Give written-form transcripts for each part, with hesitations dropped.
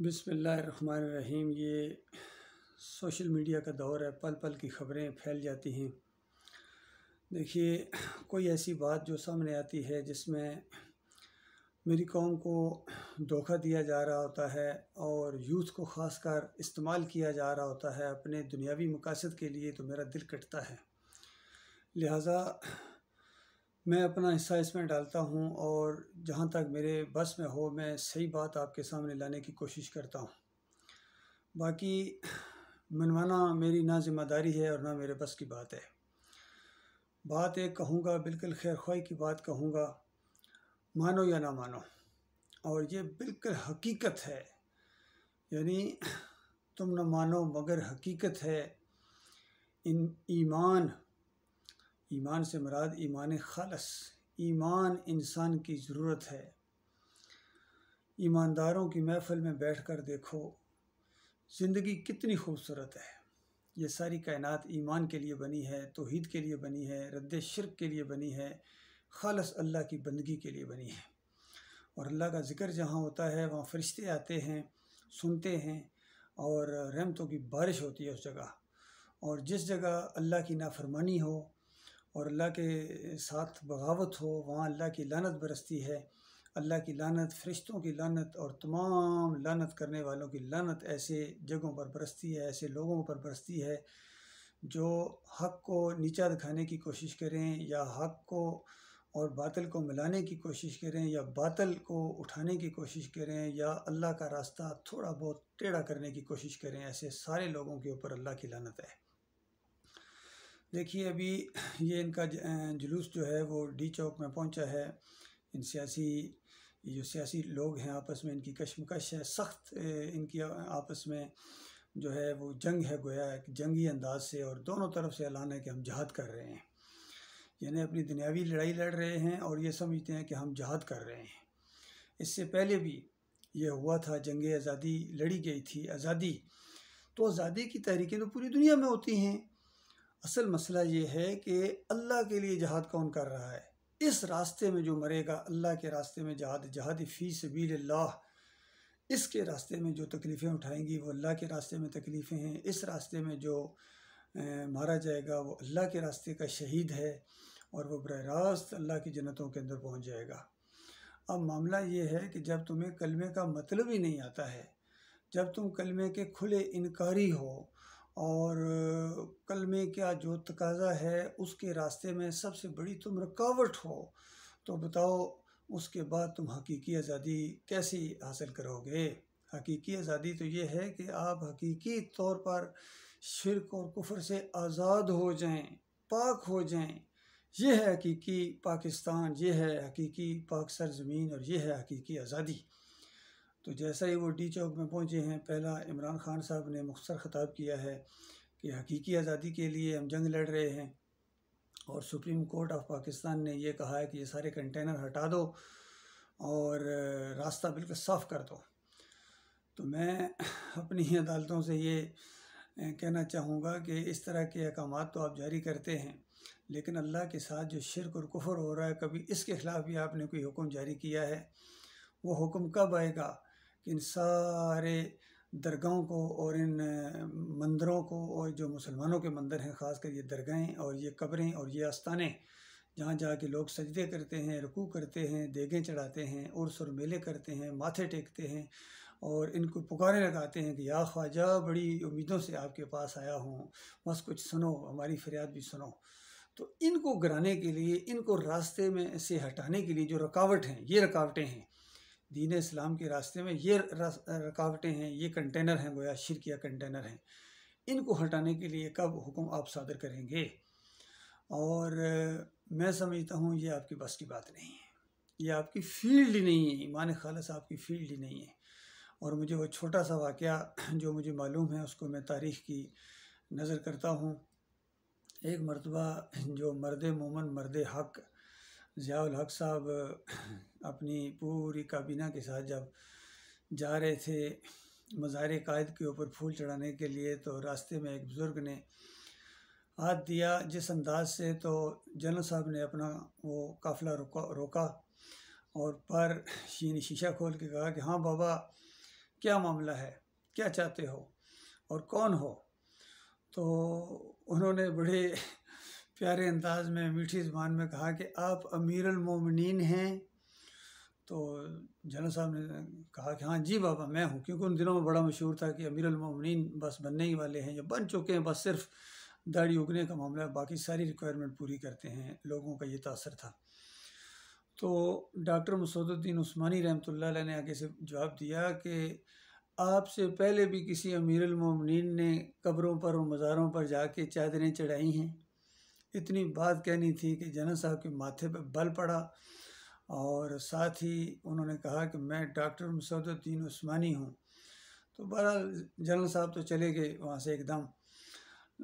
बिस्मिल्लाहिर्रहमानिर्रहीम। ये social media का दौर है, पल पल की ख़बरें फैल जाती हैं। देखिए, कोई ऐसी बात जो सामने आती है जिसमें मेरी कौम को धोखा दिया जा रहा होता है और यूथ को ख़ासकर इस्तेमाल किया जा रहा होता है अपने दुनियावी मकासद के लिए, तो मेरा दिल कटता है। लिहाजा मैं अपना हिस्सा इसमें डालता हूँ और जहाँ तक मेरे बस में हो मैं सही बात आपके सामने लाने की कोशिश करता हूँ। बाकी मनवाना मेरी ना ज़िम्मेदारी है और ना मेरे बस की बात है। बात एक कहूँगा, बिल्कुल खैर ख्वाही की बात कहूँगा, मानो या ना मानो, और ये बिल्कुल हकीकत है। यानी तुम न मानो मगर हकीकत है। ईमान से मुराद ईमान खालस, ईमान इंसान की ज़रूरत है। ईमानदारों की महफ़िल में बैठकर देखो ज़िंदगी कितनी खूबसूरत है। ये सारी कायनात ईमान के लिए बनी है, तौहीद के लिए बनी है, रद्द शिर्क के लिए बनी है, खालस अल्लाह की बंदगी के लिए बनी है। और अल्लाह का ज़िक्र जहाँ होता है वहाँ फ़रिश्ते आते हैं, सुनते हैं और रहमतों की बारिश होती है उस जगह। और जिस जगह अल्लाह की नाफरमानी हो और अल्लाह के साथ बगावत हो, वहाँ अल्लाह की लानत बरसती है। अल्लाह की लानत, फ़रिश्तों की लानत और तमाम लानत करने वालों की लानत ऐसे जगहों पर बरसती है, ऐसे लोगों पर बरसती है जो हक़ को नीचा दिखाने की कोशिश करें या हक़ को और बातिल को मिलाने की कोशिश करें या बातिल को उठाने की कोशिश करें या अल्लाह का रास्ता थोड़ा बहुत टेढ़ा करने की कोशिश करें। ऐसे सारे लोगों के ऊपर अल्लाह की लानत है। देखिए, अभी ये इनका जुलूस जो है वो डी चौक में पहुंचा है। जो सियासी लोग हैं आपस में इनकी कशमकश है, सख्त इनकी आपस में जो है वो जंग है, गोया एक जंगी अंदाज से, और दोनों तरफ से ऐलान है कि हम जहाद कर रहे हैं। यानी अपनी दुनियावी लड़ाई लड़ रहे हैं और ये समझते हैं कि हम जहाद कर रहे हैं। इससे पहले भी ये हुआ था, जंग आज़ादी लड़ी गई थी। आज़ादी तो आज़ादी की तहरीकें तो पूरी दुनिया में होती हैं। असल मसला ये है कि अल्लाह के लिए जहाद कौन कर रहा है। इस रास्ते में जो मरेगा, अल्लाह के रास्ते में जहाद फ़ी सबीलिल्लाह, इसके रास्ते में जो तकलीफ़ें उठाएंगी वो अल्लाह के रास्ते में तकलीफ़ें हैं। इस रास्ते में जो मारा जाएगा वो अल्लाह के रास्ते का शहीद है और वो बराह रास्त अल्लाह की जन्नतों के अंदर पहुंच जाएगा। अब मामला ये है कि जब तुम्हें कलमे का मतलब ही नहीं आता है, जब तुम कलमे के खुले इनकारी हो और कलमे का जो तकाज़ा है उसके रास्ते में सबसे बड़ी तुम रुकावट हो, तो बताओ उसके बाद तुम हकीकी आज़ादी कैसे हासिल करोगे। हकीकी आज़ादी तो ये है कि आप हकीकी तौर पर शिर्क और कुफ्र से आज़ाद हो जाएं, पाक हो जाएं। ये है हकीकी पाकिस्तान, ये है हकीकी पाक सरज़मीन और ये है हकीकी आज़ादी। तो जैसा ही वो डी चौक में पहुँचे हैं, पहला इमरान खान साहब ने मुख्तसर ख़िताब किया है कि हकीकी आज़ादी के लिए हम जंग लड़ रहे हैं और सुप्रीम कोर्ट ऑफ पाकिस्तान ने ये कहा है कि ये सारे कंटेनर हटा दो और रास्ता बिल्कुल साफ़ कर दो। तो मैं अपनी अदालतों से ये कहना चाहूँगा कि इस तरह के अहकामात तो आप जारी करते हैं, लेकिन अल्लाह के साथ जो शिर्क और कुफ्र हो रहा है, कभी इसके ख़िलाफ़ भी आपने कोई हुक्म जारी किया है? वो हुक्म कब आएगा कि इन सारे दरगाहों को और इन मंदिरों को, और जो मुसलमानों के मंदिर हैं ख़ासकर ये दरगाहें और ये कब्रें और ये आस्ताने जहाँ जाके लोग सजदे करते हैं, रुकू करते हैं, देगें चढ़ाते हैं, उर्स और मेले करते हैं, माथे टेकते हैं और इनको पुकारें लगाते हैं कि या ख्वाजा, बड़ी उम्मीदों से आपके पास आया हूँ, बस कुछ सुनो, हमारी फरियाद भी सुनो। तो इनको गिराने के लिए, इनको रास्ते में से हटाने के लिए जो रुकावट हैं, ये रुकावटें हैं दीन इस्लाम के रास्ते में, ये रुकावटें हैं, ये कंटेनर हैं, गोया शिरकिया कंटेनर हैं। इनको हटाने के लिए कब हुक्म आप सादर करेंगे? और मैं समझता हूँ ये आपकी बस की बात नहीं है, ये आपकी फील्ड ही नहीं है, ईमान खालस आपकी फील्ड ही नहीं है। और मुझे वो छोटा सा वाक़या जो मुझे मालूम है उसको मैं तारीख़ की नज़र करता हूँ। एक मरतबा जो मर्द मोमन, मर्द हक़ ज़ियाउल हक़ साहब अपनी पूरी काबीना के साथ जब जा रहे थे मज़ार कायद के ऊपर फूल चढ़ाने के लिए, तो रास्ते में एक बुज़ुर्ग ने हाथ दिया जिस अंदाज से, तो जनरल साहब ने अपना वो काफ़िला रोका और पर शीशा खोल के कहा कि हाँ बाबा, क्या मामला है, क्या चाहते हो और कौन हो। तो उन्होंने बड़े प्यारे अंदाज में, मीठी ज़ुबान में कहा कि आप अमीरुल मोमिनीन हैं। तो जनरल साहब ने कहा कि हाँ जी बाबा मैं हूँ, क्योंकि उन दिनों में बड़ा मशहूर था कि अमीरुल मोमिनीन बस बनने ही वाले हैं या बन चुके हैं, बस सिर्फ दाढ़ी उगने का मामला है, बाकी सारी रिक्वायरमेंट पूरी करते हैं, लोगों का ये तासर था। तो डॉक्टर मसूदुद्दीन उस्मानी रहमतुल्लाह अलैह ने आगे से जवाब दिया कि आपसे पहले भी किसी अमीरुल मोमिनीन ने कब्रों पर और मज़ारों पर जाके चादरें चढ़ाई हैं। इतनी बात कहनी थी कि जनरल साहब के माथे पर बल पड़ा, और साथ ही उन्होंने कहा कि मैं डॉक्टर मसूदुद्दीन उस्मानी हूँ। तो बहरहाल जनरल साहब तो चले गए वहाँ से एकदम,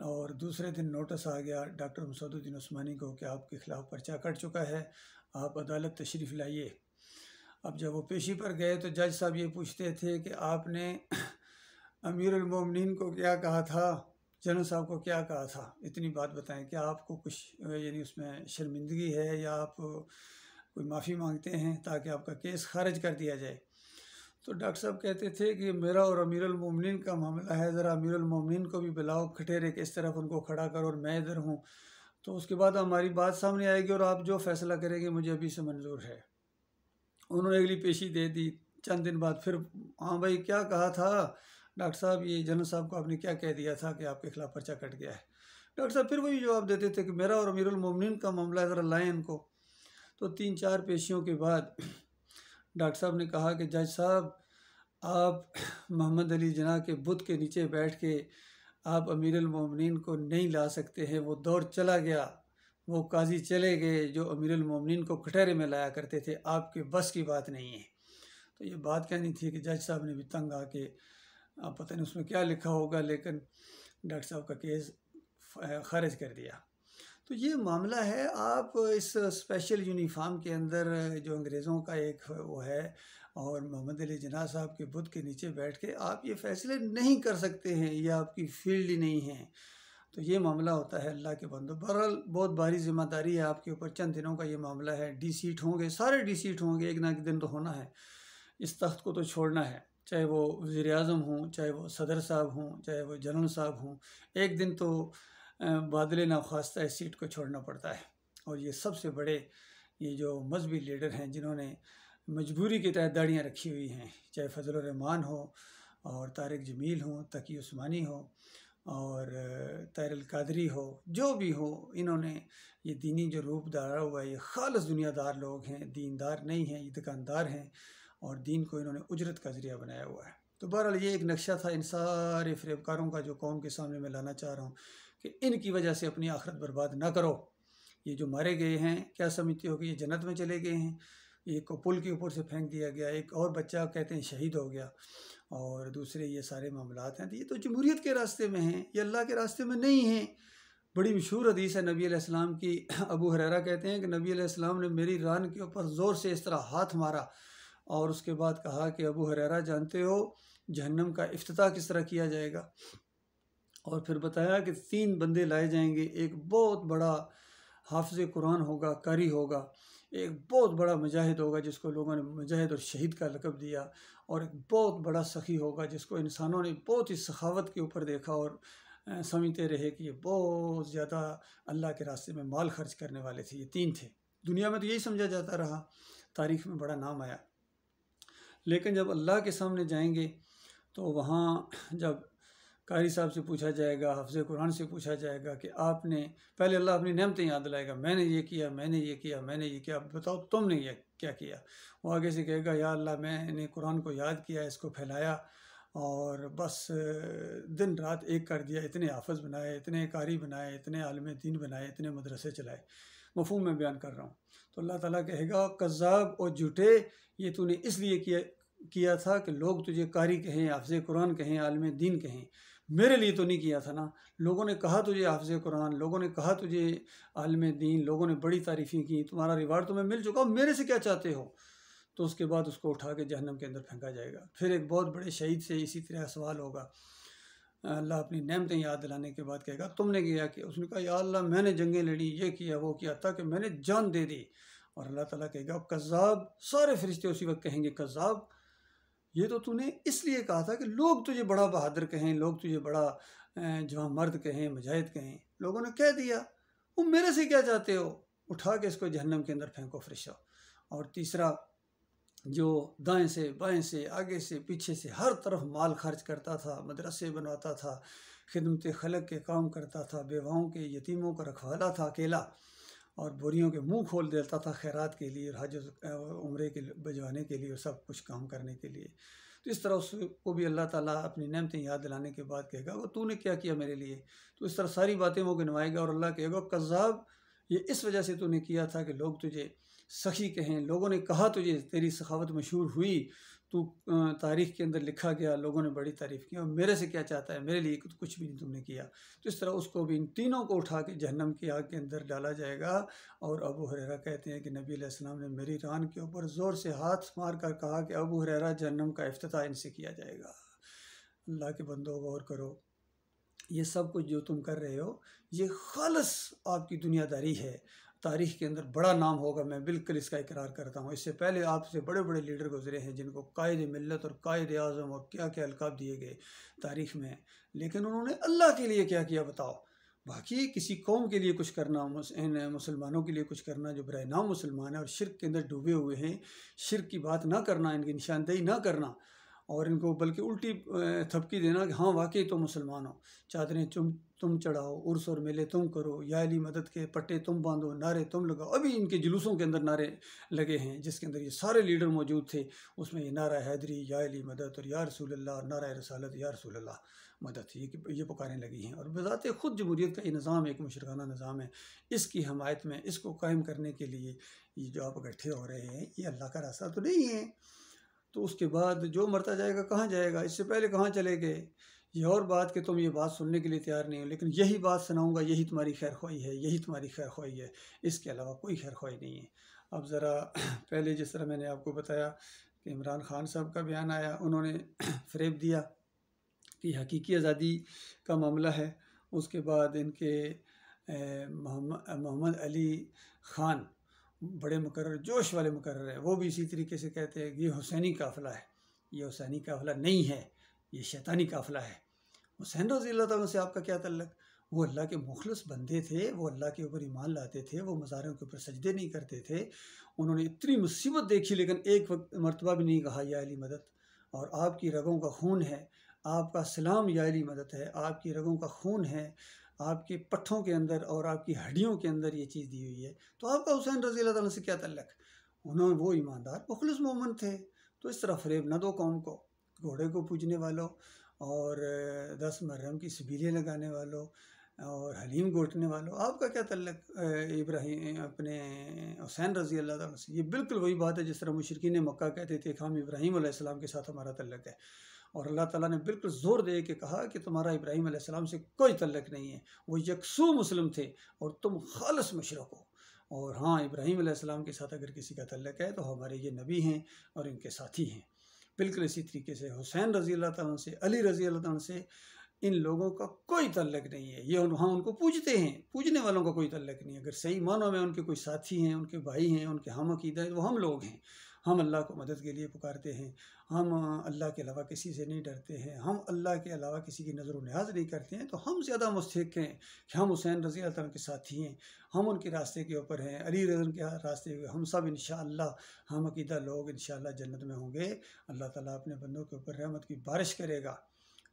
और दूसरे दिन नोटिस आ गया डॉक्टर मसूदुद्दीन उस्मानी को कि आपके ख़िलाफ़ पर्चा कट चुका है, आप अदालत तशरीफ़ लाइए। अब जब वो पेशी पर गए तो जज साहब ये पूछते थे कि आपने अमीरुल मोमिनीन को क्या कहा था, जनरल साहब को क्या कहा था, इतनी बात बताएं, क्या आपको कुछ यानी उसमें शर्मिंदगी है या आप कोई माफ़ी मांगते हैं ताकि आपका केस खारिज कर दिया जाए। तो डॉक्टर साहब कहते थे कि मेरा और अमीरुल मोमिनीन का मामला है, ज़रा अमीरुल मोमिनीन को भी बुलाओ, खटेरे के इस तरफ उनको खड़ा करो और मैं इधर हूँ, तो उसके बाद हमारी बात सामने आएगी और आप जो फैसला करेंगे मुझे अभी से मंजूर है। उन्होंने अगली पेशी दे दी। चंद दिन बाद फिर, हाँ भाई क्या कहा था डॉक्टर साहब, ये जनरल साहब को आपने क्या कह दिया था कि आपके खिलाफ पर्चा कट गया है। डॉक्टर साहब फिर वही जवाब देते थे कि मेरा और अमीरुल मोमिनीन का मामला है, ज़रा लाएँ इनको। तो 3-4 पेशियों के बाद डॉक्टर साहब ने कहा कि जज साहब आप मोहम्मद अली जिन्ना के बुत के नीचे बैठ के आप अमीरुल मोमिनीन को नहीं ला सकते हैं, वो दौर चला गया, वो काजी चले गए जो अमीरुल मोमिनीन को कटहरे में लाया करते थे, आपके बस की बात नहीं है। तो ये बात कहनी थी कि जज साहब ने भी तंग आके, आप पता नहीं उसमें क्या लिखा होगा, लेकिन डॉक्टर साहब का केस खारिज कर दिया। तो ये मामला है। आप इस स्पेशल यूनिफॉर्म के अंदर जो अंग्रेज़ों का एक वो है, और मोहम्मद अली जिन्ना साहब के बुत के नीचे बैठ के आप ये फैसले नहीं कर सकते हैं, ये आपकी फील्ड ही नहीं है। तो ये मामला होता है अल्लाह के बंदो। बहरहाल बहुत भारी जिम्मेदारी है आपके ऊपर, चंद दिनों का ये मामला है। डी सीट होंगे, सारे डी सीट होंगे, एक ना एक दिन तो होना है, इस तख्त को तो छोड़ना है, चाहे वो वज़ीर आज़म हों, चाहे वो सदर साहब हों, चाहे वो जनरल साहब हों, एक दिन तो बादल नाख्वास्ता इस सीट को छोड़ना पड़ता है। और ये सबसे बड़े ये जो मजहबी लीडर हैं जिन्होंने मजबूरी के तहत दाढ़ियाँ रखी हुई हैं, चाहे फजलुर रहमान हो और तारिक जमील हो, तकी उस्मानी हो और ताहिर कादरी हो, जो भी हो, इन्होंने ये दीनी जो रूप धारा हुआ है, ये खालिस दुनियादार लोग हैं, दीनदार नहीं हैं, ये दुकानदार हैं, और दीन को इन्होंने उजरत का ज़रिया बनाया हुआ है। तो बहरहाल ये एक नक्शा था इन सारे फ़रेबकारों का जो कौम के सामने मैं लाना चाह रहा हूँ कि इनकी वजह से अपनी आखिरत बर्बाद ना करो। ये जो मारे गए हैं, क्या समझते हो कि ये जन्नत में चले गए हैं? एक को पुल के ऊपर से फेंक दिया गया, एक और बच्चा कहते हैं शहीद हो गया, और दूसरे ये सारे मामलात हैं। तो ये तो जमहूरियत के रास्ते में हैं, ये अल्लाह के रास्ते में नहीं हैं। बड़ी मशहूर हदीस है नबी अलैहिस्सलाम की। अबू हुरैरा कहते हैं कि नबी अलैहिस्सलाम ने मेरी रान के ऊपर ज़ोर से इस तरह हाथ मारा, और उसके बाद कहा कि अबू हुरैरा जानते हो जहन्नम का इफ्तिताह किस तरह किया जाएगा? और फिर बताया कि 3 बंदे लाए जाएंगे, एक बहुत बड़ा हाफिज़ कुरान होगा, कारी होगा, एक बहुत बड़ा मुजाहिद होगा जिसको लोगों ने मुजाहिद और शहीद का लक़ब दिया, और एक बहुत बड़ा सखी होगा जिसको इंसानों ने बहुत ही सखावत के ऊपर देखा और समझते रहे कि ये बहुत ज़्यादा अल्लाह के रास्ते में माल खर्च करने वाले थे। ये 3 थे। दुनिया में तो यही समझा जाता रहा, तारीख़ में बड़ा नाम आया, लेकिन जब अल्लाह के सामने जाएंगे तो वहाँ जब कारी साहब से पूछा जाएगा, हाफ़िज़ कुरान से पूछा जाएगा कि आपने, पहले अल्लाह अपनी नेमतें याद दिलाएगा, मैंने ये किया, मैंने ये किया, मैंने ये किया, बताओ तुमने ये क्या किया। वो आगे से कहेगा या अल्लाह मैंने कुरान को याद किया, इसको फैलाया और बस दिन रात एक कर दिया, इतने हाफ़िज़ बनाए, इतने कारी बनाए, इतने आलिम दीन बनाए, इतने मदरसे चलाए। मफ़हूम में बयान कर रहा हूँ। तो अल्लाह ताला कहेगा कज़्ज़ाब और झूठे, ये तूने इसलिए किया था कि लोग तुझे कारी कहें, हाफ़िज़ कुरान कहें, आलिम दीन कहें, मेरे लिए तो नहीं किया था ना। लोगों ने कहा तुझे हाफ़िज़ कुरान, लोगों ने कहा तुझे आलिम दीन, लोगों ने बड़ी तारीफ़ें की, तुम्हारा रिवार्ड तुम्हें मिल चुका, मेरे से क्या चाहते हो? तो उसके बाद उसको उठा के जहन्नम के अंदर फेंका जाएगा। फिर एक बहुत बड़े शहीद से इसी तरह सवाल होगा। अल्लाह अपनी नेमतें याद दिलाने के बाद कहेगा तुमने किया कि, उसने कहा या अल्लाह मैंने जंगें लड़ी, ये किया, वो किया, ताकि मैंने जान दे दी। और अल्लाह ताला कहेगा कज़्ज़ाब। सारे फरिश्ते उसी वक्त कहेंगे कज़्ज़ाब, ये तो तूने इसलिए कहा था कि लोग तुझे बड़ा बहादुर कहें, लोग तुझे बड़ा जवां मर्द कहें, मुजाहिद कहें। लोगों ने कह दिया, वो मेरे से क्या चाहते हो, उठा के इसको जहन्नम के अंदर फेंको फरिश्ता। और तीसरा, जो दाएं से बाएं से आगे से पीछे से हर तरफ माल खर्च करता था, मदरसे बनवाता था, खिदमत खलक के काम करता था, बेवाओं के यतीमों का रखवाला था अकेला, और बोरियों के मुंह खोल देता था खैरात के लिए, हज उम्रे के भिजवाने के लिए, सब कुछ काम करने के लिए। तो इस तरह उसको भी अल्लाह ताला अपनी नेमतें याद दिलाने के बाद कहेगा, वो तूने क्या किया मेरे लिए। तो इस तरह सारी बातें वो गिनवाएगा और अल्लाह कहेगा, कज़्ज़ाब, ये इस वजह से तूने किया था कि लोग तुझे सखी कहें, लोगों ने कहा तुझे, तेरी सखावत मशहूर हुई, तू तारीख़ के अंदर लिखा गया, लोगों ने बड़ी तारीफ़ की, और मेरे से क्या चाहता है, मेरे लिए कुछ भी नहीं तुमने किया। तो इस तरह उसको भी इन तीनों को उठा के जहन्नम की आग के अंदर डाला जाएगा। और अबू हुरैरा कहते हैं कि नबी अलैहिस्सलाम ने मेरी रान के ऊपर ज़ोर से हाथ मार कर कहा कि अबू हुरैरा, जहन्नम का इफ्तिताह इनसे किया जाएगा। अल्लाह के बंदो, गौर करो, ये सब कुछ जो तुम कर रहे हो, ये खालस आपकी दुनियादारी है। तारीख़ के अंदर बड़ा नाम होगा, मैं बिल्कुल इसका इकरार करता हूँ। इससे पहले आपसे बड़े बड़े लीडर गुजरे हैं जिनको कायद मिल्लत और कायद आज़म और क्या क्या अलकाब दिए गए तारीख़ में, लेकिन उन्होंने अल्लाह के लिए क्या किया बताओ। बाकी किसी कौम के लिए कुछ करना, मुसलमानों के लिए कुछ करना जो बराए नाम मुसलमान है और शिर्क के अंदर डूबे हुए हैं, शिर्क की बात ना करना, इनकी निशानदेही ना करना, और इनको बल्कि उल्टी थपकी देना कि हाँ वाकई तो मुसलमान हो। चादरें तुम चढ़ाओ, उर्स और मेले तुम करो, या अली मदद के पट्टे तुम बांधो, नारे तुम लगाओ। अभी इनके जुलूसों के अंदर नारे लगे हैं जिसके अंदर ये सारे लीडर मौजूद थे। उसमें ये नारा हैदरी, या अली मदद, और या रसूल अल्लाह, और नारा रसालत, या रसूल अल्लाह मदद, ये पुकारें लगी हैं। और बज़ाते ख़ुद जमहूरियत का ये निज़ाम एक मुशरकाना निज़ाम है। इसकी हमायत में, इसको कायम करने के लिए ये जो आप इकट्ठे हो रहे हैं, ये अल्लाह का रास्ता तो नहीं है। तो उसके बाद जो मरता जाएगा कहाँ जाएगा, इससे पहले कहाँ चले गए। ये और बात कि तुम ये बात सुनने के लिए तैयार नहीं हो, लेकिन यही बात सुनाऊंगा, यही तुम्हारी खैर ख्वाही है, यही तुम्हारी खैर ख्वाही है, इसके अलावा कोई खैर ख्वाही नहीं है। अब ज़रा पहले जिस तरह मैंने आपको बताया कि इमरान खान साहब का बयान आया, उन्होंने फ़रेब दिया कि हकीकी आज़ादी का मामला है। उसके बाद इनके मोहम्मद अली ख़ान, बड़े मुकर्रर, जोश वाले मुकर्रर हैं, वो भी इसी तरीके से कहते हैं कि ये हुसैनी काफ़िला है। ये हुसैनी काफ़िला नहीं है, ये शैतानी काफ़िला है। हुसैन रज़ी अल्लाह तआला से आपका क्या तल्लुक़। वो अल्लाह के मुखलिस बंदे थे, वो अल्लाह के ऊपर ईमान लाते थे, वो मज़ारों के ऊपर सजदे नहीं करते थे। उन्होंने इतनी मुसीबत देखी लेकिन एक वक्त मरतबा भी नहीं कहा या अली मदद। और आपकी रगों का खून है, आपका सलाम या अली मदद है, आपकी रगों का खून है, आपके पट्ठों के अंदर और आपकी हड्डियों के अंदर ये चीज़ दी हुई है। तो आपका हुसैन रज़ी अल्लाह तआला से क्या तल्लुक़। उन्होंने, वो ईमानदार मुखलिस मोमिन थे। तो इस तरह फ़रेब न दो कौम को, घोड़े को पूजने वालों और 10 मुहर्रम की सबीलें लगाने वालों और हलीम गोटने वालों, आपका क्या तल्लुक़ इब्राहीम अपने हुसैन रज़ी अल्लाह तआला से। ये बिल्कुल वही बात है जिस तरह मुशरिकीन मक्का कहते थे कि हम इब्राहीम अलैहिस्सलाम के साथ हमारा तल्लुक़ है। और अल्लाह ताला ने बिल्कुल ज़ोर दे के कहा कि तुम्हारा इब्राहीम अलैहिस्सलाम से कोई तल्लुक़ नहीं है, वो यकसू मुस्लिम थे और तुम खालिस मुशरिक हो। और हाँ, इब्राहीम अलैहिस्सलाम के साथ अगर किसी का तल्लुक़ है तो हमारे ये नबी हैं और इनके साथी हैं। बिल्कुल इसी तरीके से हुसैन रज़ी अल्लाह तआला से, अली रज़ी अल्लाह तआला से इन लोगों का कोई तल्लुक़ नहीं है। ये वहाँ उनको पूजते हैं, पूजने वालों का कोई तल्लुक़ नहीं है। अगर सही मानों में उनके कोई साथी हैं, उनके भाई हैं, उनके हम अक़ीदा हैं, वो हम लोग हैं। हम अल्लाह को मदद के लिए पुकारते हैं, हम अल्लाह के अलावा किसी से नहीं डरते हैं, हम अल्लाह के अलावा किसी की नज़र न्याज नहीं करते हैं। तो हम ज़्यादा मुस्तहिक़ हैं कि हम हुसैन रज़ी अल्लाह तआला के साथी हैं, हम उनके रास्ते के ऊपर हैं, अली रज़ी के रास्ते पे हम सब इंशाअल्लाह हम अक़ीदा लोग इंशाअल्लाह जन्नत में होंगे। अल्लाह ताला अपने बंदों के ऊपर रहमत की बारिश करेगा,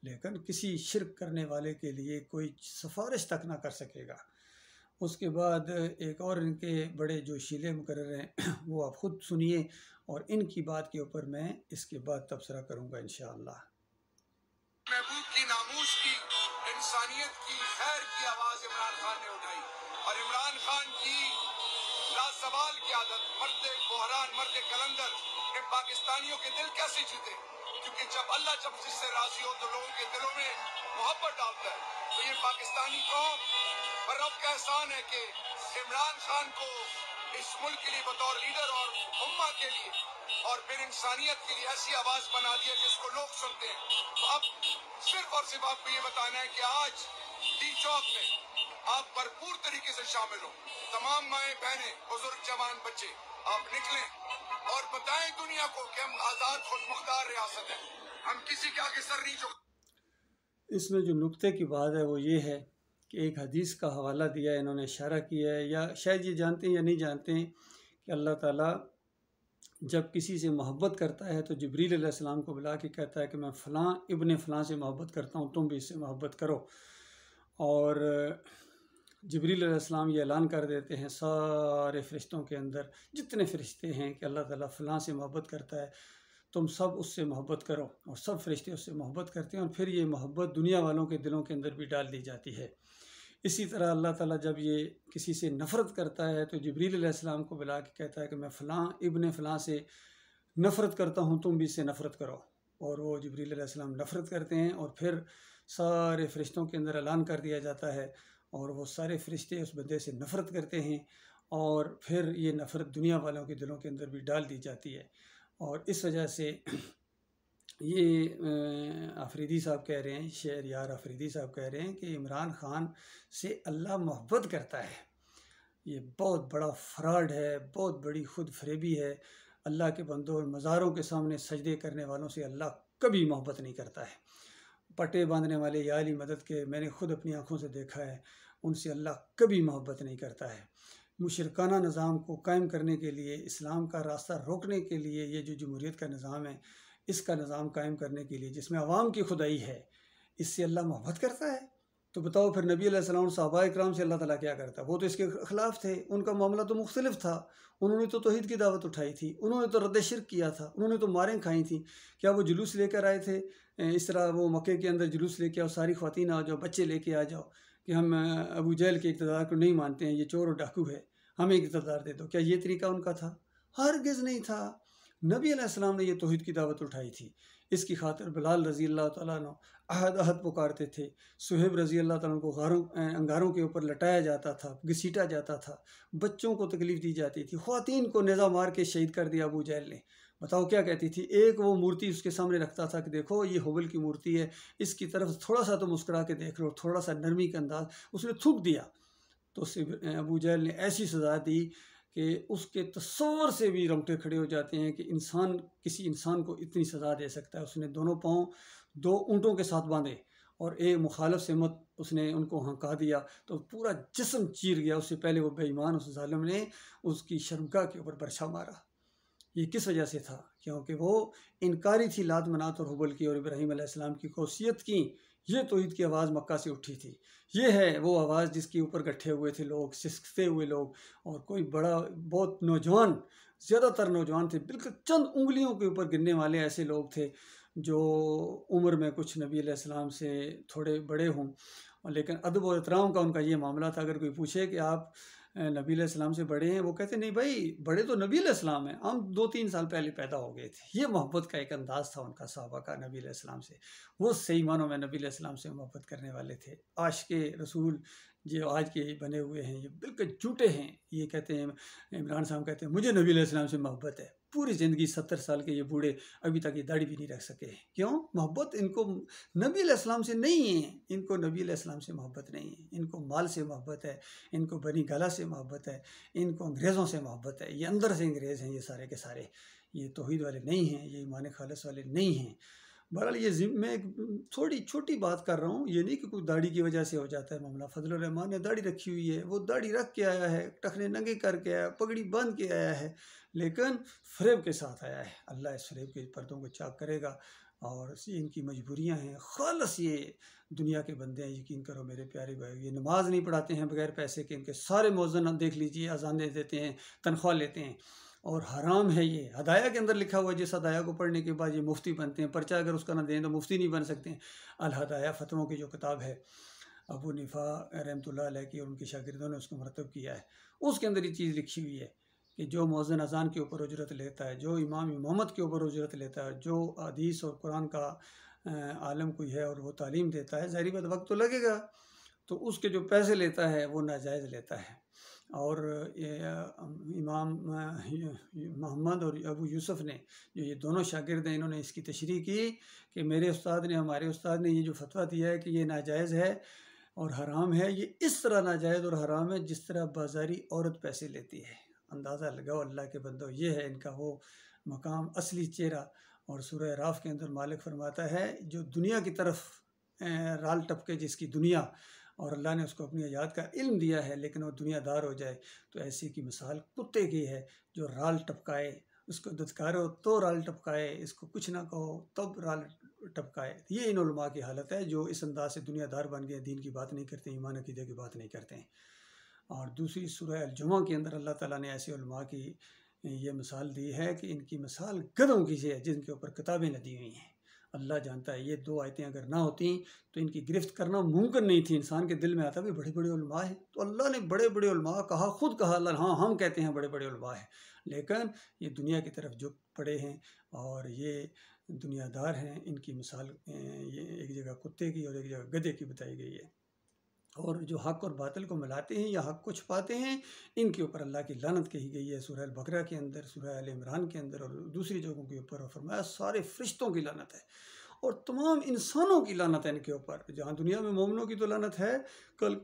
लेकिन किसी शिर्क करने वाले के लिए कोई सिफारिश तक ना कर सकेगा। उसके बाद एक और इनके बड़े जो शीले मुकर्रर हैं वो आप ख़ुद सुनिए और इनकी बात के ऊपर मैं इसके बाद तबसरा करूँगा इंशाअल्लाह। महबूब की, नामूस की, इंसानियत की, खैर की आवाज़ इमरान खान ने उठाई। और इमरान खान की लासवाल की आदत, मर्द बहरान, मर्द कलंदर ने पाकिस्तानियों के दिल कैसे जीते। क्योंकि जब जिससे राजी हो तो लोगों के दिलों में मोहब्बत डालता है। तो ये पाकिस्तानी कौम पर रब का एहसान है कि इमरान खान को इस मुल्क के लिए बतौर लीडर और उम्मा के लिए और फिर इंसानियत के लिए ऐसी आवाज बना दिया जिसको लोग सुनते हैं। तो अब सिर्फ और सिर्फ आपको ये बताना है कि आज डी चौक में आप भरपूर तरीके से शामिल हो। तमाम माएँ बहनें, बुजुर्ग, जवान, बच्चे, आप निकलें और बताएं दुनिया को कि हम आजाद खुद मुख्तार रियासत है, हम किसी के आगे सर नहीं झुका। इसमें जो नुक्ते की बात है वो ये है कि एक हदीस का हवाला दिया है, इन्होंने इशारा किया है, या शायद ये जानते हैं या नहीं जानते हैं कि अल्लाह ताला जब किसी से मोहब्बत करता है तो जिब्रील अलैहिस्सलाम को बुला के कहता है कि मैं फ़लाँ इब्ने फ़लाँ से मोहब्बत करता हूँ, तुम भी इससे मोहब्बत करो। और जिब्रील अलैहिस्सलाम ये ऐलान कर देते हैं सारे फ़रिश्तों के अंदर जितने फ़रिश्ते हैं कि अल्लाह ताला फ़लाँ से मोहब्बत करता है, तुम सब उससे मोहब्बत करो। और सब फ़रिश्ते उससे मोहब्बत करते हैं और फिर ये मोहब्बत दुनिया वालों के दिलों के अंदर भी डाल दी जाती है। इसी तरह अल्लाह ताला जब ये किसी से नफ़रत करता है तो जिब्रील अलैहिस्सलाम को बुला के कहता है कि मैं फ़लाँ इब्ने फ़लाँ से नफ़रत करता हूँ, तुम भी इससे नफ़रत करो। और वो जिब्रील अलैहिस्सलाम नफ़रत करते हैं और फिर सारे फ़रिश्तों के अंदर ऐलान कर दिया जाता है और वो सारे फ़रिश्ते उस बंदे से नफ़रत करते हैं और फिर ये नफ़रत दुनिया वालों के दिलों के अंदर भी डाल दी जाती है। और इस वजह से ये आफरीदी साहब कह रहे हैं, शेर यार आफरीदी साहब कह रहे हैं कि इमरान ख़ान से अल्लाह मोहब्बत करता है। ये बहुत बड़ा फ्रॉड है, बहुत बड़ी खुद फरेबी है। अल्लाह के बंदों और मज़ारों के सामने सजदे करने वालों से अल्लाह कभी मोहब्बत नहीं करता है। पटे बांधने वाले या अली मदद के मैंने खुद अपनी आँखों से देखा है, उनसे अल्लाह कभी मोहब्बत नहीं करता है। मुशरिकाना निज़ाम को कायम करने के लिए, इस्लाम का रास्ता रोकने के लिए, ये जो जमहूरियत का निज़ाम है, इसका निज़ाम कायम करने के लिए जिसमें अवाम की खुदाई है, इससे अल्लाह मोहब्बत करता है। तो बताओ फिर नबी अलैहिस्सलाम सहाबा इकराम से अल्लाह ताला क्या करता? वो तो इसके ख़िलाफ़ थे, उनका मामला तो मुख्तलिफ था। उन्होंने तो तौहीद की दावत उठाई थी, उन्होंने तो रद्द शिर्क किया था, उन्होंने तो मारें खाई थी। क्या वो जुलूस लेकर आए थे इस तरह वो मक्के के अंदर जुलूस लेके आओ, सारी ख़वातीन आ जाओ, बच्चे लेके आ जाओ कि हम अबू जहल के इक़्तिदार को नहीं मानते हैं, ये चोर और डाकू है, हमें इक़्तिदार दे दो? क्या ये तरीका उनका था? हरगिज़ नहीं था। नबी अलैहिस्सलाम ने ये तौहीद की दावत उठाई थी। इसकी खातिर बिलाल रज़ी अल्लाह तआला अन्हु अहद अहद पुकारते थे। सुहेब रज़ी अल्लाह तआला को अंगारों के ऊपर लटाया जाता था, घसीटा जाता था, बच्चों को तकलीफ़ दी जाती थी, ख़वातीन को नेज़ा मार के शहीद कर दिया अबू जहल ने। बताओ क्या कहती थी? एक वो मूर्ति उसके सामने रखता था कि देखो ये हुबल की मूर्ति है, इसकी तरफ थोड़ा सा तो मुस्कुरा के देख लो, थोड़ा सा नरमी का अंदाज, उसने थूक दिया तो अबू जहल ने ऐसी सज़ा दी कि उसके तस्वर से भी रोंगटे खड़े हो जाते हैं कि इंसान किसी इंसान को इतनी सज़ा दे सकता है। उसने दोनों पाँव दो ऊँटों के साथ बांधे और एक मुखालफ से मत उसने उनको हंका दिया तो पूरा जिस्म चीर गया। उससे पहले वो बेईमान उस जालिम ने उसकी शर्मगाह के ऊपर बरछा मारा। ये किस वजह से था? क्योंकि वो इनकारी थी लात मनात और हुबल की और इब्राहीम अलैहिस्सलाम की खौसियत की। ये तौहीद की आवाज़ मक्का से उठी थी। ये है वो आवाज़ जिसके ऊपर इकट्ठे हुए थे लोग, सिसकते हुए लोग, और कोई बड़ा बहुत नौजवान, ज़्यादातर नौजवान थे, बिल्कुल चंद उंगलियों के ऊपर गिनने वाले ऐसे लोग थे जो उम्र में कुछ नबी अलैहिस्सलाम से थोड़े बड़े हों, लेकिन अदब और एहतराम का उनका ये मामला था। अगर कोई पूछे कि आप नबी अलैहिस्सलाम से बड़े हैं, वो कहते नहीं भाई, बड़े तो नबी अलैहिस्सलाम हैं, हम 2-3 साल पहले पैदा हो गए थे। ये मोहब्बत का एक अंदाज़ था उनका सहाबा का नबी अलैहिस्सलाम से। वो सही मानों में नबी अलैहिस्सलाम से मोहब्बत करने वाले थे। आशिक़े रसूल जो आज के बने हुए हैं ये बिल्कुल झूठे हैं। ये कहते हैं, इमरान साहब कहते हैं मुझे नबी अलैहिस्सलाम से मोहब्बत है। पूरी ज़िंदगी 70 साल के ये बूढ़े अभी तक ये दाढ़ी भी नहीं रख सके। क्यों? मोहब्बत इनको नबी अलैहिस्सलाम से नहीं है। इनको नबी अलैहिस्सलाम से मोहब्बत नहीं है। इनको माल से मोहब्बत है, इनको बनी गाला से मोहब्बत है, इनको अंग्रेज़ों से मोहब्बत है। ये अंदर से अंग्रेज़ हैं ये सारे के सारे। ये तौहीद वाले नहीं हैं, ये ईमान खालिस वाले नहीं हैं। बहरहाल ये मैं एक थोड़ी छोटी बात कर रहा हूँ। ये नहीं कि कोई दाढ़ी की वजह से हो जाता है मामला। फजलुर रहमान ने दाढ़ी रखी हुई है, वो दाढ़ी रख के आया है, टखने नंगे करके आया, पगड़ी बांध के आया है, लेकिन फ़रेब के साथ आया है। अल्लाह इस फ़रेब के पर्दों को चाक करेगा और इनकी मजबूरियाँ हैं। खालस ये दुनिया के बंदे हैं। यकीन करो मेरे प्यारे भाई, ये नमाज नहीं पढ़ाते हैं बगैर पैसे के। इनके सारे मौज़न देख लीजिए, अज़ानें देते हैं, तनख्वाह लेते हैं, और हराम है ये। हदाया के अंदर लिखा हुआ है जिस हदाया को पढ़ने के बाद ये मुफ्ती बनते हैं। पर्चा अगर उसका ना दें तो मुफ्ती नहीं बन सकते हैं। अल हदाया फतवों की जो किताब है अबू निफ़ा रहमतुल्लाह अलैह की और उनके शागिर्दों ने उसको मरतब किया है, उसके अंदर ये चीज़ लिखी हुई है कि जो मौज़िन अज़ान के ऊपर उजरत लेता है, जो इमाम इमामत के ऊपर उजरत लेता है, जो हदीस और कुरान का आलम कोई है और वो तालीम देता है, ज़ाहिर बात वक्त तो लगेगा, तो उसके जो पैसे लेता है वो नाजायज़ लेता है। और इमाम मोहम्मद और अबू यूसुफ़ ने, जो ये दोनों शागिर्द हैं, इन्होंने इसकी तशरीह की कि मेरे उस्ताद ने, हमारे उस्ताद ने ये जो फतवा दिया है कि ये नाजायज़ है और हराम है, ये इस तरह नाजायज़ और हराम है जिस तरह बाज़ारी औरत पैसे लेती है। अंदाज़ा लगाओ अल्लाह के बंदो, ये है इनका वो मकाम, असली चेहरा। और सूरह राफ के अंदर मालिक फरमाता है जो दुनिया की तरफ राल टपके जिसकी दुनिया, और अल्लाह ने उसको अपनी हयात का इल्म दिया है लेकिन वो दुनियादार हो जाए, तो ऐसी की मिसाल कुत्ते की है जो राल टपकाए, उसको दुत्कारो तो राल टपकाए, इसको कुछ ना कहो तब राल टपकाए। ये इन उलमा की हालत है जो इस अंदाज से दुनियादार बन गए, दीन की बात नहीं करते, ईमान अकीदे की बात नहीं करते हैं। और दूसरी सूरह अल-जुमा के अंदर अल्लाह ताला ने ऐसे उलमा की ये मिसाल दी है कि इनकी मिसाल गधों की है जिनके ऊपर किताबें लदी हुई हैं। अल्लाह जानता है ये दो आयतें अगर ना होती तो इनकी गिरफ्त करना मुमकिन नहीं थी। इंसान के दिल में आता भी बड़े बड़े उलमा हैं, तो अल्लाह ने बड़े बड़े उलमा कहा, खुद कहा अल्लाह, हाँ हम कहते हैं बड़े बड़े उलमा हैं, लेकिन ये दुनिया की तरफ झुक पड़े हैं और ये दुनियादार हैं। इनकी मिसाल ये एक जगह कुत्ते की और एक जगह गधे की बताई गई है। और जो हक और बातिल को मिलाते हैं या हक को छुपाते हैं, इनके ऊपर अल्लाह की लानत कही गई है सूरह अल-बकरा के अंदर, सूरह आल इमरान के अंदर और दूसरी जगहों के ऊपर। और फरमाया सारे फरिश्तों की लानत है और तमाम इंसानों की लानत है इनके ऊपर। जहाँ दुनिया में मोमिनों की तो लानत है, कल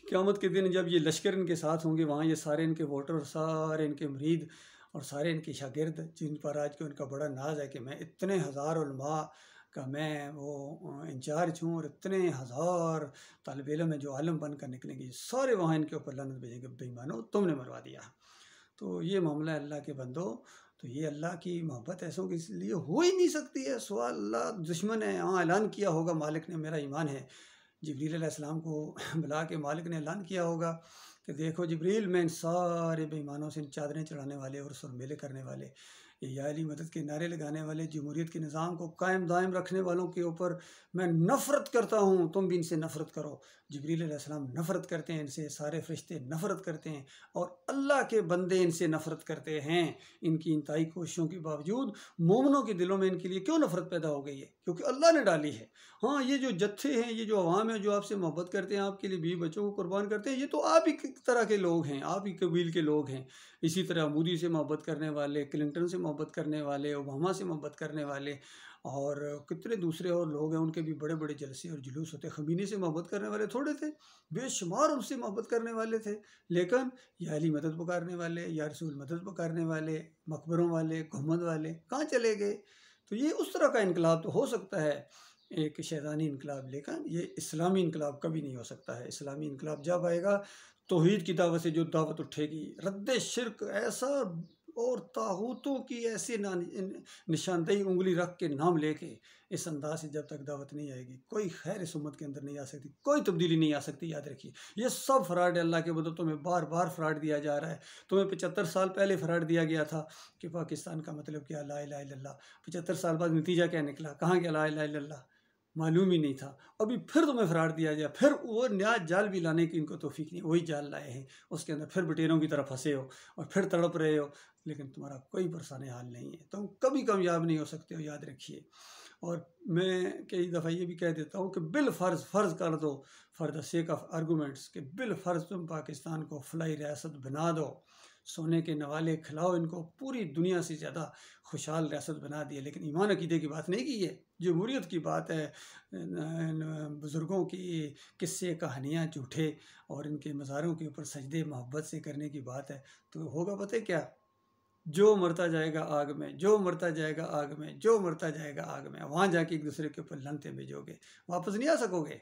क़यामत के दिन जब ये लश्कर इनके साथ होंगे, वहाँ ये सारे इनके वोटर और सारे इनके मुरीद और सारे इनके शागिर्द, जिन पर आज के उनका बड़ा नाज है कि मैं इतने हज़ार उलमा का मैं वो इंचार्ज हूँ और इतने हज़ार तालिब इल्म जो आलम बन कर निकलेंगे, सारे वहाँ इनके ऊपर लानत भेजेंगे, बेईमानो तुमने मरवा दिया। तो ये मामला है अल्लाह के बंदो। तो ये अल्लाह की मोहब्बत ऐसों के लिए हो ही नहीं सकती है। सवाल अल्लाह दुश्मन है, हाँ ऐलान किया होगा मालिक ने मेरा ईमान है, जिब्रील अलैहिस्सलाम को बुला के मालिक ने ऐलान किया होगा कि देखो जिब्रील, मैं इन सारे बेईमानों से चादरें चढ़ाने वाले और सुरमेले करने वाले, या अली मदद के नारे लगाने वाले, जमहूरियत के निज़ाम को कायम दायम रखने वालों के ऊपर मैं नफ़रत करता हूँ, तुम भी इनसे नफ़रत करो। जिब्रील अलैहिस्सलाम नफ़रत करते हैं इनसे, सारे फरिश्ते नफ़रत करते हैं और अल्लाह के बंदे इनसे नफ़रत करते हैं। इनकी इंतहाई कोशिशों के बावजूद मोमिनों के दिलों में इनके लिए क्यों नफ़रत पैदा हो गई है? क्योंकि अल्लाह ने डाली है। हाँ, ये जो जत्थे हैं, ये जो अवाम है जो आपसे मोहब्बत करते हैं, आपके लिए बीवी बच्चों को कुर्बान करते हैं, ये तो आप ही तरह के लोग हैं, आप ही कबील के लोग हैं। इसी तरह मोदी से मोहब्बत करने वाले, क्लिंटन से मोहब्बत करने वाले, ओबामा से मोहब्बत करने वाले और कितने दूसरे और लोग हैं, उनके भी बड़े बड़े जलसे और जुलूस होते। खमीनी से मोहब्बत करने वाले थोड़े थे, बेशुमार उनसे मोहब्बत करने वाले थे, लेकिन या अली मदद पुकारने वाले, या रसूल मदद पुकारने वाले, मकबरों वाले, घुमद वाले कहाँ चले गए? तो ये उस तरह का इनकलाब तो हो सकता है, एक शैतानी इनकलाब, लेकिन ये इस्लामी इनकलाब कभी नहीं हो सकता है। इस्लामी इनकलाब जब आएगा तौहीद की दावत से जो दावत उठेगी, रद्द शिर्क ऐसा और तागूतों की ऐसी निशानदेही उंगली रख के नाम लेके, इस अंदाज से जब तक दावत नहीं आएगी, कोई खैर इस उम्मत के अंदर नहीं आ सकती, कोई तब्दीली नहीं आ सकती। याद रखिए, ये सब फ्रॉड है। अल्लाह के बदले तुम्हें बार बार फ्रॉड दिया जा रहा है। तुम्हें 75 साल पहले फ्रॉड दिया गया था कि पाकिस्तान का मतलब क्या, ला इलाहा इल्लल्लाह। 75 साल बाद नतीजा क्या निकला? कहाँ गया ला इलाहा इल्लल्लाह? मालूम ही नहीं था। अभी फिर तुम्हें फ्रॉड दिया गया, फिर वो नया जाल भी लाने की इनको तौफीक नहीं, वही जाल लाए हैं, उसके अंदर फिर बटेरों की तरफ फंसे हो और फिर तड़प रहे हो, लेकिन तुम्हारा कोई परेशानी हाल नहीं है, तुम कभी कामयाब नहीं हो सकते हो, याद रखिए। और मैं कई दफ़ा ये भी कह देता हूँ कि बिल फ़र्ज़ कर दो, for the sake of arguments, कि बिल फ़र्ज़ तुम पाकिस्तान को फलाई रियासत बना दो, सोने के नवाले खिलाओ इनको, पूरी दुनिया से ज़्यादा खुशहाल रियासत बना दिए, लेकिन ईमान अकीदे की बात नहीं की है, जमहूरियत की बात है, बुज़ुर्गों की किस्से कहानियाँ झूठे और इनके मज़ारों के ऊपर सजदे मोहब्बत से करने की बात है। तो होगा पता है क्या? जो मरता जाएगा आग में, जो मरता जाएगा आग में, जो मरता जाएगा आग में, वहाँ जाके एक दूसरे के ऊपर लानतें भेजोगे, वापस नहीं आ सकोगे।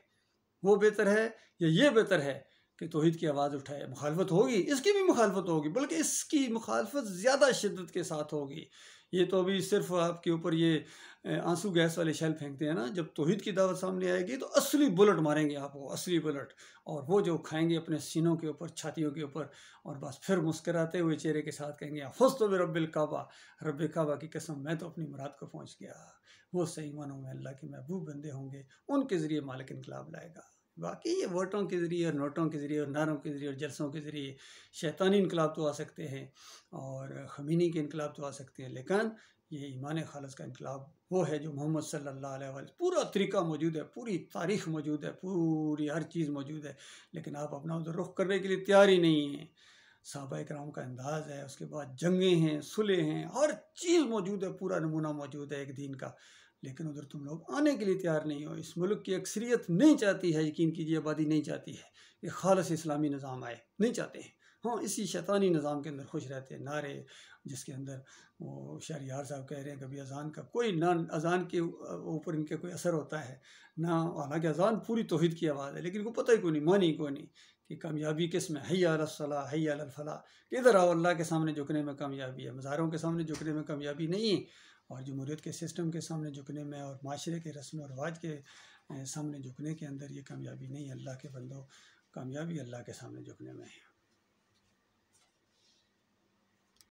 वो बेहतर है या ये बेहतर है कि तौहीद की आवाज़ उठाए? मुखालफत होगी, इसकी भी मुखालफत होगी, बल्कि इसकी मुखालफत ज़्यादा शिद्दत के साथ होगी। ये तो अभी सिर्फ आपके ऊपर ये आंसू गैस वाले शेल फेंकते हैं ना, जब तौहीद की दावत सामने आएगी तो असली बुलेट मारेंगे आपको, असली बुलेट, और वो जो खाएंगे अपने सीनों के ऊपर, छातियों के ऊपर, और बस फिर मुस्कराते हुए चेहरे के साथ कहेंगे फुज़्तु बिरब्बिल काबा, रब काबा की कसम मैं तो अपनी मुराद को पहुँच गया। वो सही मानों में अल्लाह के महबूब बंदे होंगे, उनके ज़रिए मालिक इनकलाब लाएगा। बाकी ये वोटों के ज़रिए और नोटों के ज़रिए और नारों के ज़रिए और जलसों के ज़रिए शैतानी इनकलाब तो आ सकते हैं और खमीनी के इनकलाब तो आ सकते हैं, लेकिन ये ईमान खालिस का इनकलाब वो है जो मोहम्मद सल्लल्लाहु अलैहि वसल्लम, पूरा तरीका मौजूद है, पूरी तारीख़ मौजूद है, पूरी हर चीज़ मौजूद है, लेकिन आप अपना उधर रुख करने के लिए तैयार ही नहीं हैं। सहाबा इकराम का अंदाज़ है, उसके बाद जंगें हैं, सुलह हैं, हर चीज़ मौजूद है, पूरा नमूना मौजूद है एक दीन का, लेकिन उधर तुम लोग आने के लिए तैयार नहीं हो। इस मुल्क की अक्सरियत नहीं चाहती है, यकीन कीजिए आबादी नहीं चाहती है कि खालिस इस्लामी निज़ाम आए, नहीं चाहते हैं। हाँ, इसी शैतानी निज़ाम के अंदर खुश रहते हैं, नारे जिसके अंदर वो शहरियार साहब कह रहे हैं कभी अजान का कोई ना, अजान के ऊपर इनके कोई असर होता है ना, हालांकि अजान पूरी तौहीद की आवाज़ है, लेकिन इनको पता ही कोई नहीं, मानी कोई नहीं कि कामयाबी किस में, हैया अलस सलाह हैया अलल फलाह, किधर आओ, अल्लाह के सामने झुकने में कामयाबी है, मज़ारों के सामने झुकने में कामयाबी नहीं है, और जमहूरियत के सिस्टम के सामने झुकने में और माशरे के रस्म और रिवाज के सामने झुकने के अंदर ये कामयाबी नहीं है। अल्लाह के बंदो, कामयाबी अल्लाह के सामने झुकने में है।